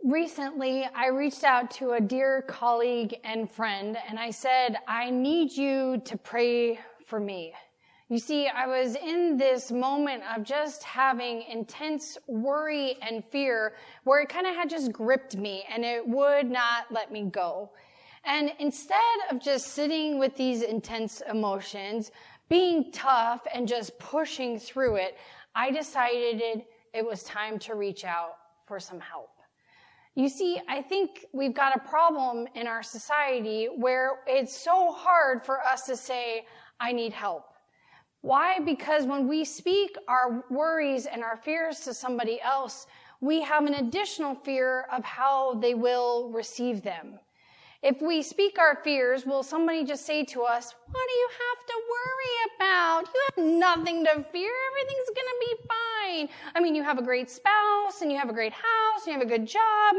Recently, I reached out to a dear colleague and friend, and I said, I need you to pray for me. You see, I was in this moment of just having intense worry and fear where it kind of had just gripped me and it would not let me go. And instead of just sitting with these intense emotions, being tough and just pushing through it, I decided it was time to reach out for some help. You see, I think we've got a problem in our society where it's so hard for us to say, I need help. Why? Because when we speak our worries and our fears to somebody else, we have an additional fear of how they will receive them. If we speak our fears, will somebody just say to us, what do you have to worry about? You have nothing to fear. Everything's going to be fine. I mean, you have a great spouse and you have a great house and you have a good job.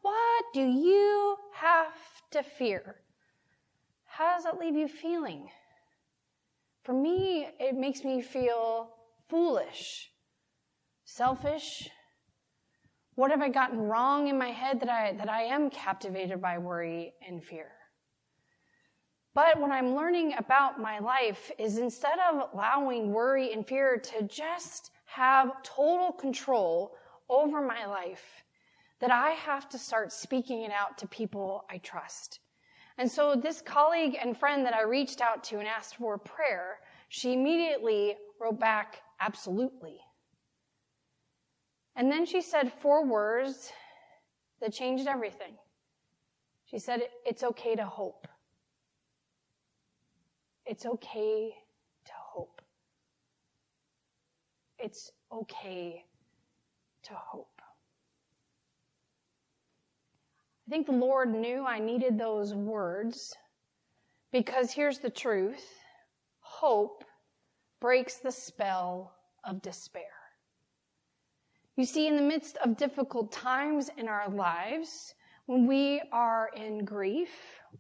What do you have to fear? How does that leave you feeling? For me, it makes me feel foolish, selfish. What have I gotten wrong in my head that I am captivated by worry and fear? But what I'm learning about my life is instead of allowing worry and fear to just have total control over my life, that I have to start speaking it out to people I trust. And so this colleague and friend that I reached out to and asked for prayer, she immediately wrote back, absolutely. And then she said 4 words that changed everything. She said, it's okay to hope. It's okay to hope. It's okay to hope. I think the Lord knew I needed those words because here's the truth. Hope breaks the spell of despair. You see, in the midst of difficult times in our lives, when we are in grief,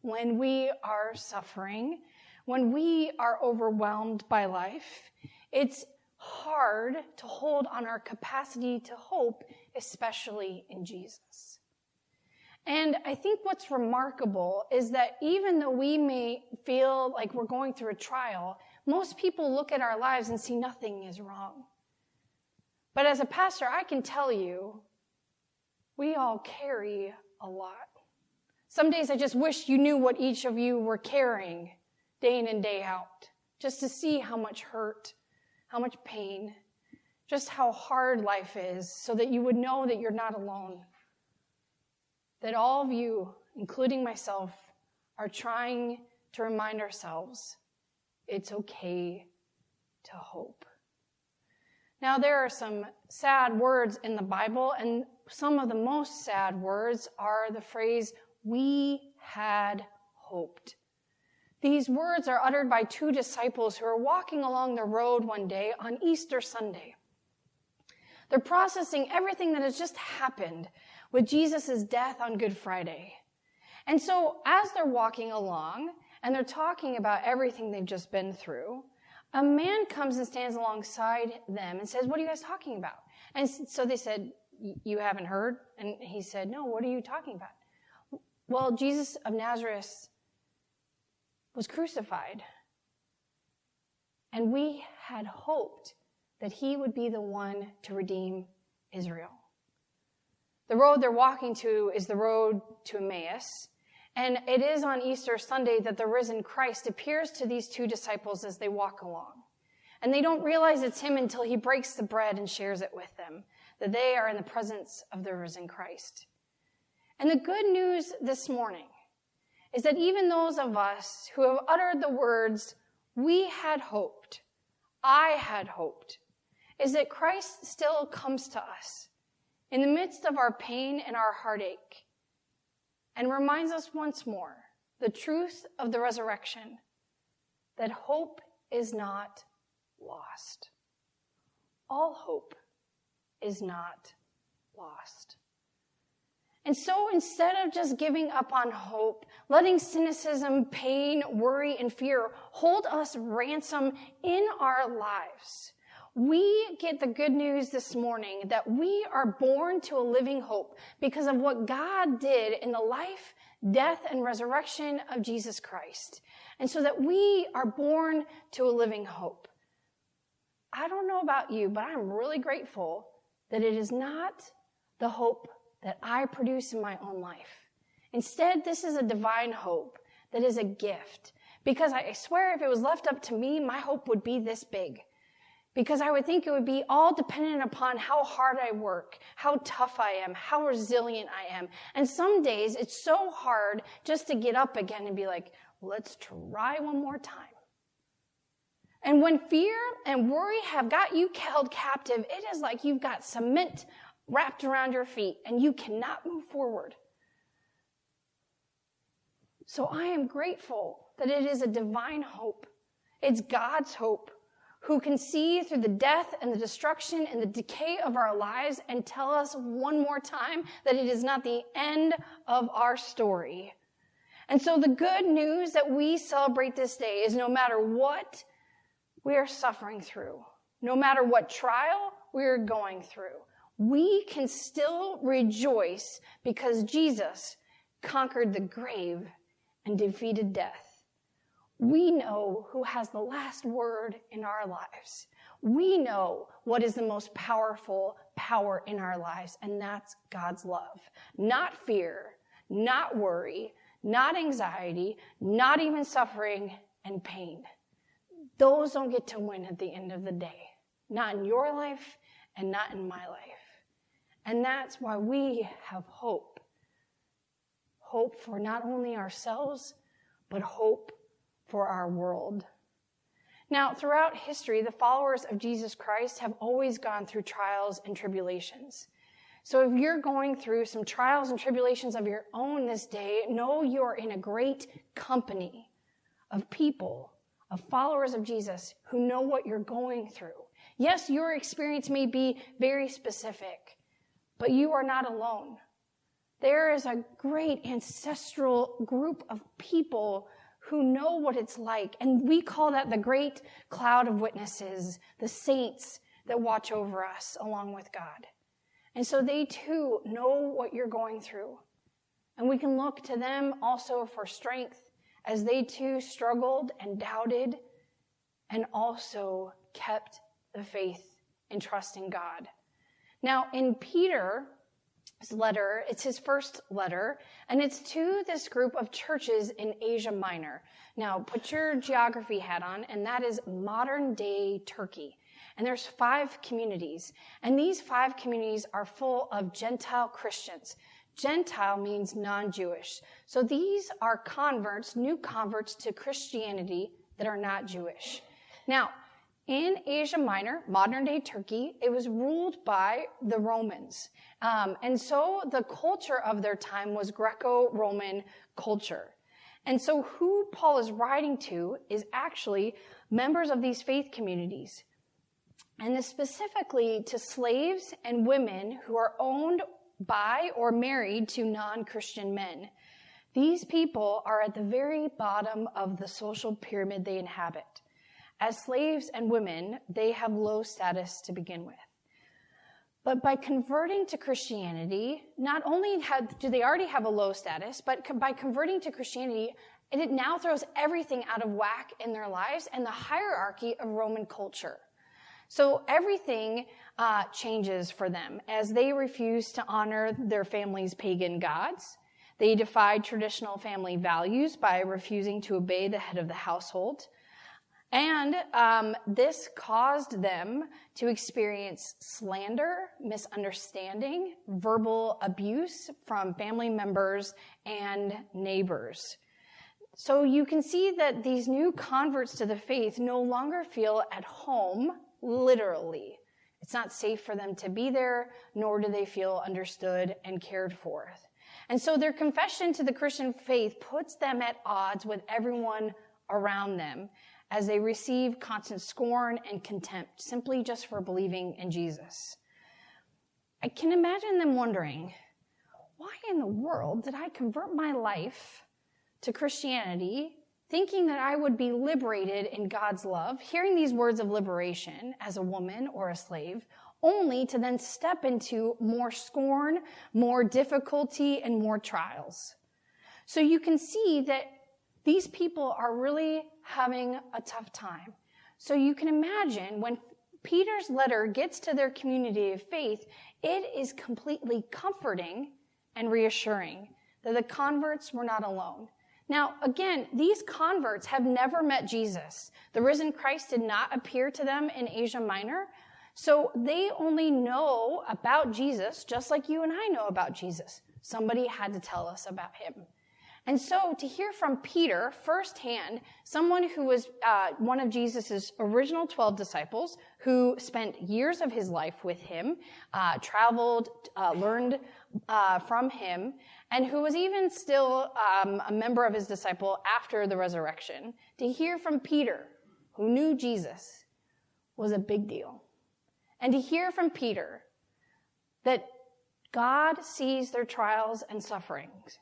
when we are suffering, when we are overwhelmed by life, it's hard to hold on our capacity to hope, especially in Jesus. And I think what's remarkable is that even though we may feel like we're going through a trial, most people look at our lives and see nothing is wrong. But as a pastor, I can tell you, we all carry a lot. Some days I just wish you knew what each of you were carrying day in and day out, just to see how much hurt, how much pain, just how hard life is, so that you would know that you're not alone. That all of you, including myself, are trying to remind ourselves it's okay to hope. Now, there are some sad words in the Bible, and some of the most sad words are the phrase, we had hoped. These words are uttered by 2 disciples who are walking along the road one day on Easter Sunday. They're processing everything that has just happened with Jesus' death on Good Friday. And so as they're walking along and they're talking about everything they've just been through, a man comes and stands alongside them and says, what are you guys talking about? And so they said, you haven't heard? And he said, no, what are you talking about? Well, Jesus of Nazareth was crucified. And we had hoped that he would be the one to redeem Israel. The road they're walking to is the road to Emmaus. And it is on Easter Sunday that the risen Christ appears to these 2 disciples as they walk along. And they don't realize it's him until he breaks the bread and shares it with them, that they are in the presence of the risen Christ. And the good news this morning is that even those of us who have uttered the words, we had hoped, I had hoped, is that Christ still comes to us in the midst of our pain and our heartache, and reminds us once more the truth of the resurrection, that hope is not lost. All hope is not lost. And so instead of just giving up on hope, letting cynicism, pain, worry, and fear hold us ransom in our lives, We get the good news this morning that we are born to a living hope because of what God did in the life, death, and resurrection of Jesus Christ. And so that we are born to a living hope. I don't know about you, but I'm really grateful that it is not the hope that I produce in my own life. Instead, this is a divine hope that is a gift. Because I swear if it was left up to me, my hope would be this big. Because I would think it would be all dependent upon how hard I work, how tough I am, how resilient I am. And some days it's so hard just to get up again and be like, let's try one more time. And when fear and worry have got you held captive, it is like you've got cement wrapped around your feet and you cannot move forward. So I am grateful that it is a divine hope. It's God's hope, who can see through the death and the destruction and the decay of our lives and tell us one more time that it is not the end of our story. And so the good news that we celebrate this day is no matter what we are suffering through, no matter what trial we are going through, we can still rejoice because Jesus conquered the grave and defeated death. We know who has the last word in our lives. We know what is the most powerful power in our lives, and that's God's love. Not fear, not worry, not anxiety, not even suffering and pain. Those don't get to win at the end of the day. Not in your life and not in my life. And that's why we have hope. Hope for not only ourselves, but hope for our world. Now, throughout history, the followers of Jesus Christ have always gone through trials and tribulations. So if you're going through some trials and tribulations of your own this day, know you're in a great company of people, of followers of Jesus who know what you're going through. Yes, your experience may be very specific, but you are not alone. There is a great ancestral group of people who know what it's like. And we call that the great cloud of witnesses, the saints that watch over us along with God. And so they too know what you're going through. And we can look to them also for strength as they too struggled and doubted and also kept the faith and trust in God. Now in Peter's letter, it's his first letter, and it's to this group of churches in Asia Minor. Now, put your geography hat on, and that is modern-day Turkey. And there's 5 communities, and these 5 communities are full of Gentile Christians. Gentile means non-Jewish. So these are converts, new converts to Christianity that are not Jewish. Now, in Asia Minor, modern-day Turkey, it was ruled by the Romans. And so the culture of their time was Greco-Roman culture. And so who Paul is writing to is actually members of these faith communities. And this specifically to slaves and women who are owned by or married to non-Christian men. These people are at the very bottom of the social pyramid they inhabit. As slaves and women, they have low status to begin with. But by converting to Christianity, not only do they already have a low status, but by converting to Christianity, it now throws everything out of whack in their lives and the hierarchy of Roman culture. So everything changes for them as they refuse to honor their family's pagan gods. They defied traditional family values by refusing to obey the head of the household. And this caused them to experience slander, misunderstanding, verbal abuse from family members and neighbors. So you can see that these new converts to the faith no longer feel at home, literally. It's not safe for them to be there, nor do they feel understood and cared for. And so their confession to the Christian faith puts them at odds with everyone around them, as they receive constant scorn and contempt simply just for believing in Jesus. I can imagine them wondering, why in the world did I convert my life to Christianity thinking that I would be liberated in God's love, hearing these words of liberation as a woman or a slave, only to then step into more scorn, more difficulty, and more trials. So you can see that these people are really having a tough time. So you can imagine when Peter's letter gets to their community of faith, it is completely comforting and reassuring that the converts were not alone. Now, again, these converts have never met Jesus. The risen Christ did not appear to them in Asia Minor, so they only know about Jesus just like you and I know about Jesus. Somebody had to tell us about him. And so to hear from Peter firsthand, someone who was one of Jesus' original 12 disciples, who spent years of his life with him, traveled, learned from him, and who was even still a member of his disciple after the resurrection, to hear from Peter, who knew Jesus, was a big deal. And to hear from Peter that God sees their trials and sufferings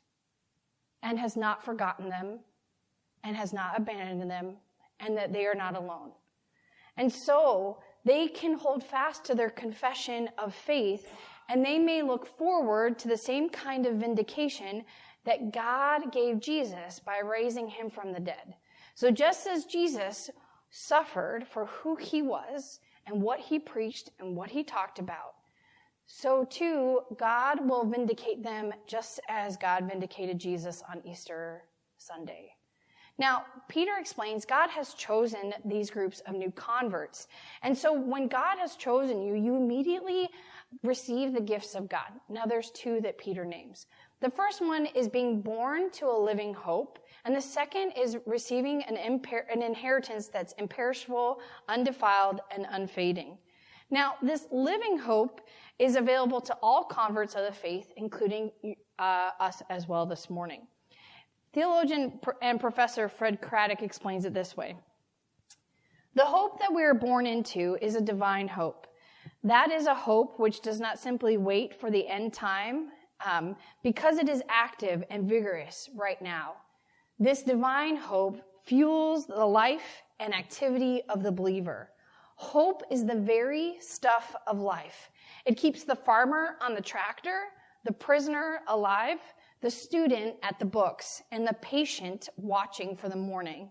and has not forgotten them and has not abandoned them, and that they are not alone. And so they can hold fast to their confession of faith, and they may look forward to the same kind of vindication that God gave Jesus by raising him from the dead. So just as Jesus suffered for who he was and what he preached and what he talked about, so too God will vindicate them just as God vindicated Jesus on Easter Sunday. Now, Peter explains God has chosen these groups of new converts. And so when God has chosen you, you immediately receive the gifts of God. Now, there's two that Peter names. The first one is being born to a living hope. And the second is receiving an inheritance that's imperishable, undefiled, and unfading. Now, this living hope is available to all converts of the faith, including us as well this morning. Theologian and professor Fred Craddock explains it this way. The hope that we are born into is a divine hope. That is a hope which does not simply wait for the end time, because it is active and vigorous right now. This divine hope fuels the life and activity of the believer. Hope is the very stuff of life. It keeps the farmer on the tractor, the prisoner alive, the student at the books, and the patient watching for the morning.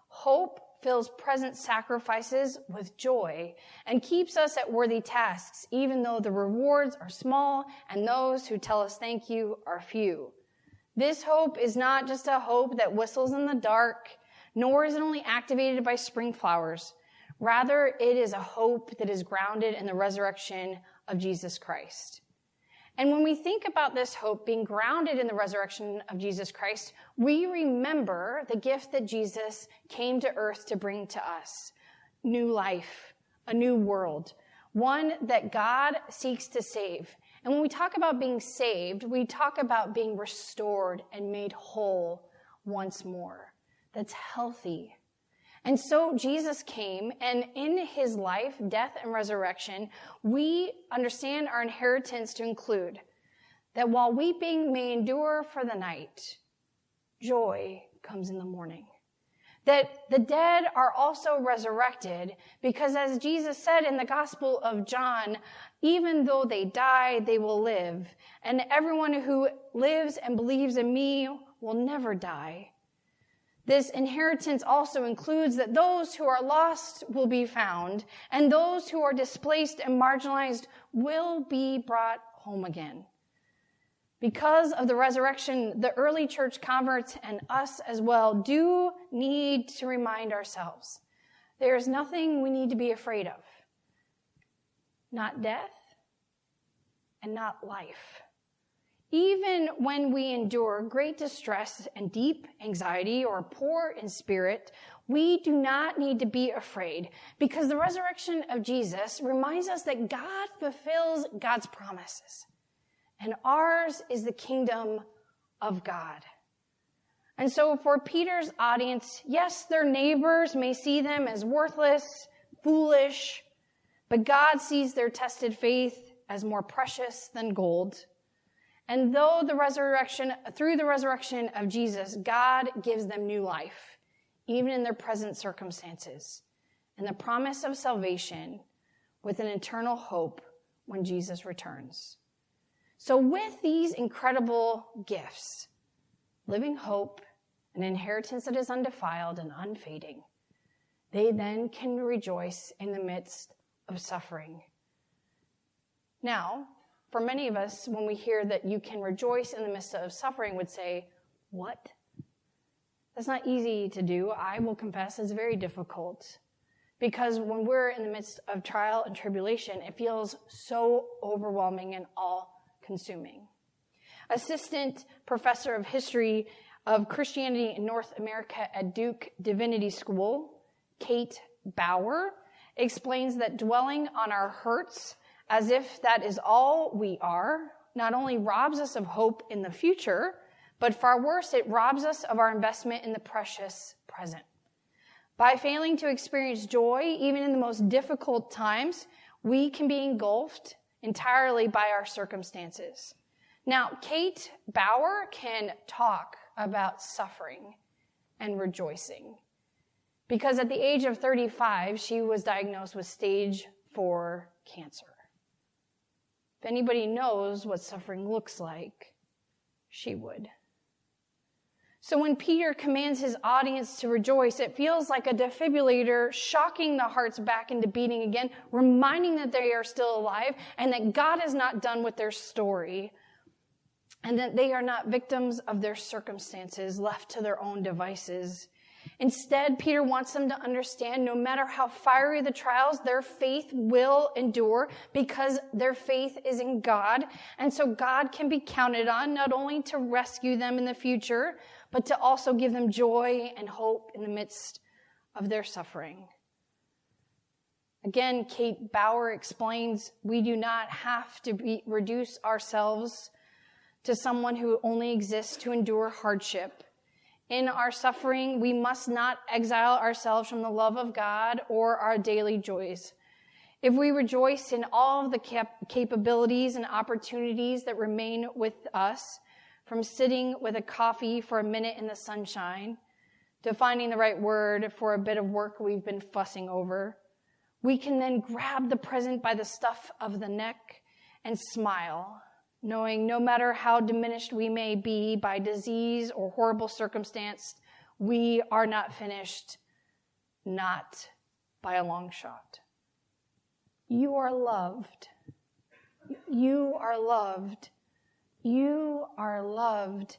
Hope fills present sacrifices with joy and keeps us at worthy tasks, even though the rewards are small and those who tell us thank you are few. This hope is not just a hope that whistles in the dark, nor is it only activated by spring flowers. Rather, it is a hope that is grounded in the resurrection of Jesus Christ. And when we think about this hope being grounded in the resurrection of Jesus Christ, we remember the gift that Jesus came to earth to bring to us. New life, a new world, one that God seeks to save. And when we talk about being saved, we talk about being restored and made whole once more. That's healthy. And so Jesus came, and in his life, death, and resurrection, we understand our inheritance to include that while weeping may endure for the night, joy comes in the morning. That the dead are also resurrected because, as Jesus said in the Gospel of John, even though they die, they will live. And everyone who lives and believes in me will never die. This inheritance also includes that those who are lost will be found, and those who are displaced and marginalized will be brought home again. Because of the resurrection, the early church converts and us as well do need to remind ourselves there is nothing we need to be afraid of. Not death and not life. Even when we endure great distress and deep anxiety or are poor in spirit, we do not need to be afraid because the resurrection of Jesus reminds us that God fulfills God's promises. And ours is the kingdom of God. And so for Peter's audience, yes, their neighbors may see them as worthless, foolish, but God sees their tested faith as more precious than gold. And through the resurrection of Jesus, God gives them new life. even in their present circumstances, and the promise of salvation with an eternal hope when Jesus returns. So with these incredible gifts, living hope, an inheritance that is undefiled and unfading, they then can rejoice in the midst of suffering. Now, for many of us, when we hear that you can rejoice in the midst of suffering, would say, what? That's not easy to do. I will confess it's very difficult. Because when we're in the midst of trial and tribulation, it feels so overwhelming and all-consuming. Assistant professor of history of Christianity in North America at Duke Divinity School, Kate Bauer, explains that dwelling on our hurts as if that is all we are not only robs us of hope in the future, but far worse, it robs us of our investment in the precious present. By failing to experience joy, even in the most difficult times, we can be engulfed entirely by our circumstances. Now, Kate Bauer can talk about suffering and rejoicing because at the age of 35, she was diagnosed with stage 4 cancer. If anybody knows what suffering looks like, she would. So when Peter commands his audience to rejoice, it feels like a defibrillator shocking the hearts back into beating again, reminding that they are still alive and that God is not done with their story and that they are not victims of their circumstances left to their own devices. Instead, Peter wants them to understand no matter how fiery the trials, their faith will endure because their faith is in God. And so God can be counted on not only to rescue them in the future, but to also give them joy and hope in the midst of their suffering. Again, Kate Bauer explains, we do not have to reduce ourselves to someone who only exists to endure hardship. In our suffering, we must not exile ourselves from the love of God or our daily joys. If we rejoice in all of the capabilities and opportunities that remain with us, from sitting with a coffee for a minute in the sunshine to finding the right word for a bit of work we've been fussing over, we can then grab the present by the stuff of the neck and smile, knowing no matter how diminished we may be by disease or horrible circumstance, we are not finished, not by a long shot. You are loved. You are loved. You are loved.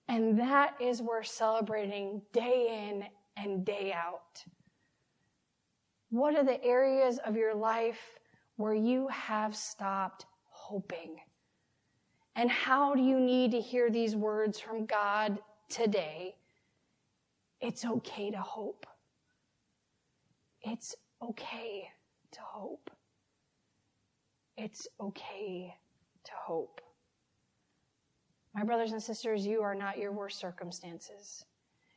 And that is worth celebrating day in and day out. What are the areas of your life where you have stopped hoping? And how do you need to hear these words from God today? It's okay to hope. It's okay to hope. It's okay to hope. My brothers and sisters, you are not your worst circumstances.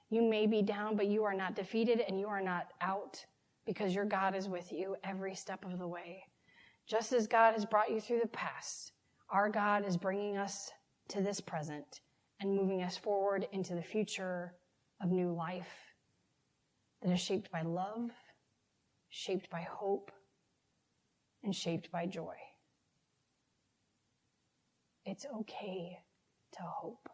You may be down, but you are not defeated and you are not out because your God is with you every step of the way. Just as God has brought you through the past, our God is bringing us to this present and moving us forward into the future of new life that is shaped by love, shaped by hope, and shaped by joy. It's okay to hope.